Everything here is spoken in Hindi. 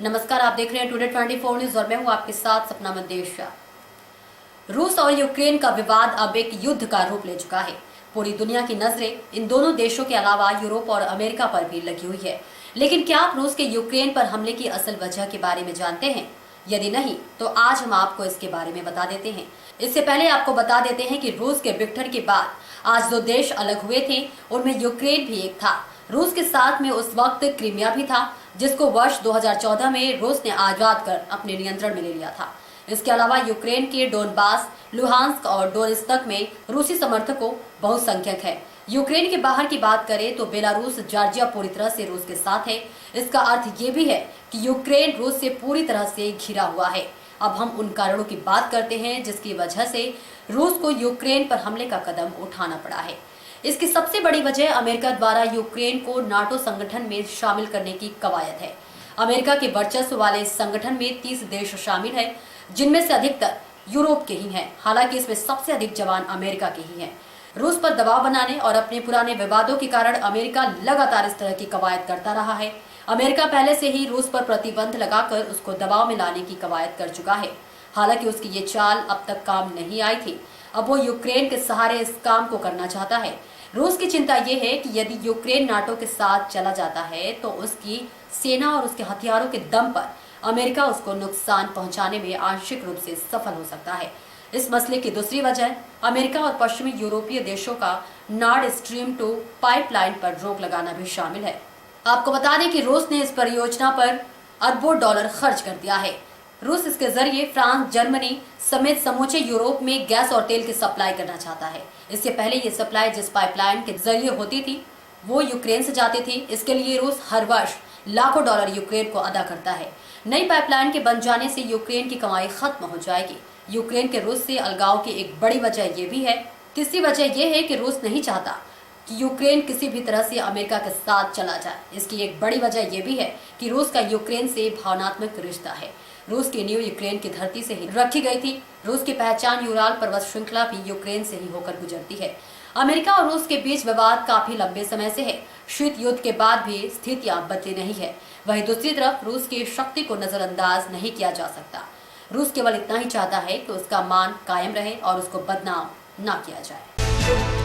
नमस्कार, आप देख रहे हैं टुडे 24 न्यूज और मैं हूं आपके साथ सपना मंदेशा। रूस और यूक्रेन का विवाद अब एक युद्ध का रूप ले चुका है। पूरी दुनिया की नजरें इन दोनों देशों के अलावा यूरोप और अमेरिका पर भी लगी हुई है। लेकिन क्या आप रूस के यूक्रेन पर हमले की असल वजह के बारे में जानते हैं? यदि नहीं तो आज हम आपको इसके बारे में बता देते हैं। इससे पहले आपको बता देते हैं कि रूस के विघटन के बाद आज दो देश अलग हुए थे, उनमें यूक्रेन भी एक था। रूस के साथ में उस वक्त क्रीमिया भी था, जिसको वर्ष 2014 में रूस ने आजाद कर अपने नियंत्रण में ले लिया था। इसके अलावा यूक्रेन के डोनबास, लुहांस्क और डोनेत्स्क में रूसी समर्थकों बहुसंख्यक है। यूक्रेन के बाहर की बात करें तो बेलारूस, जॉर्जिया पूरी तरह से रूस के साथ है। इसका अर्थ ये भी है कि यूक्रेन रूस से पूरी तरह से घिरा हुआ है। अब हम उन कारणों की बात करते हैं जिसकी वजह से रूस को यूक्रेन पर हमले का कदम उठाना पड़ा है। इसकी सबसे बड़ी वजह अमेरिका द्वारा यूक्रेन को नाटो संगठन में शामिल करने की कवायद है। अमेरिका के वर्चस्व वाले इस संगठन में 30 देश शामिल हैं, जिनमें से अधिकतर यूरोप के ही हैं। हालांकि इसमें सबसे अधिक जवान अमेरिका के ही हैं। रूस पर दबाव बनाने और अपने पुराने विवादों के कारण अमेरिका लगातार इस तरह की कवायद करता रहा है। अमेरिका पहले से ही रूस पर प्रतिबंध लगाकर उसको दबाव में लाने की कवायद कर चुका है। हालांकि उसकी ये चाल अब तक काम नहीं आई थी। अब वो यूक्रेन के सहारे इस काम को करना चाहता है। रूस की चिंता ये है कि यदि यूक्रेन नाटो के साथ चला जाता है तो उसकी सेना और उसके हथियारों के दम पर अमेरिका उसको नुकसान पहुंचाने में आंशिक रूप से सफल हो सकता है। इस मसले की दूसरी वजह अमेरिका और पश्चिमी यूरोपीय देशों का नॉर्ड स्ट्रीम 2 पाइपलाइन पर रोक लगाना भी शामिल है। आपको बता दें कि रूस ने इस परियोजना पर अरबों डॉलर खर्च कर दिया है। रूस इसके जरिए फ्रांस, जर्मनी समेत समूचे यूरोप में गैस और तेल की सप्लाई करना चाहता है। इससे पहले ये सप्लाई जिस पाइपलाइन के जरिए होती थी वो यूक्रेन से जाती थी। इसके लिए रूस हर वर्ष लाखों डॉलर यूक्रेन को अदा करता है। नई पाइपलाइन के बन जाने से यूक्रेन की कमाई खत्म हो जाएगी। यूक्रेन के रूस से अलगाव की एक बड़ी वजह ये भी है। तीसरी वजह यह है कि रूस नहीं चाहता कि यूक्रेन किसी भी तरह से अमेरिका के साथ चला जाए। इसकी एक बड़ी वजह यह भी है कि रूस का यूक्रेन से भावनात्मक रिश्ता है। रूस की नींव यूक्रेन की धरती से ही रखी गई थी। रूस की पहचान यूराल पर्वत श्रृंखला भी यूक्रेन से ही होकर गुजरती है। अमेरिका और रूस के बीच विवाद काफी लंबे समय से है। शीत युद्ध के बाद भी स्थितियां बदली नहीं है। वहीं दूसरी तरफ रूस की शक्ति को नजरअंदाज नहीं किया जा सकता। रूस केवल इतना ही चाहता है कि उसका मान कायम रहे और उसको बदनाम न किया जाए।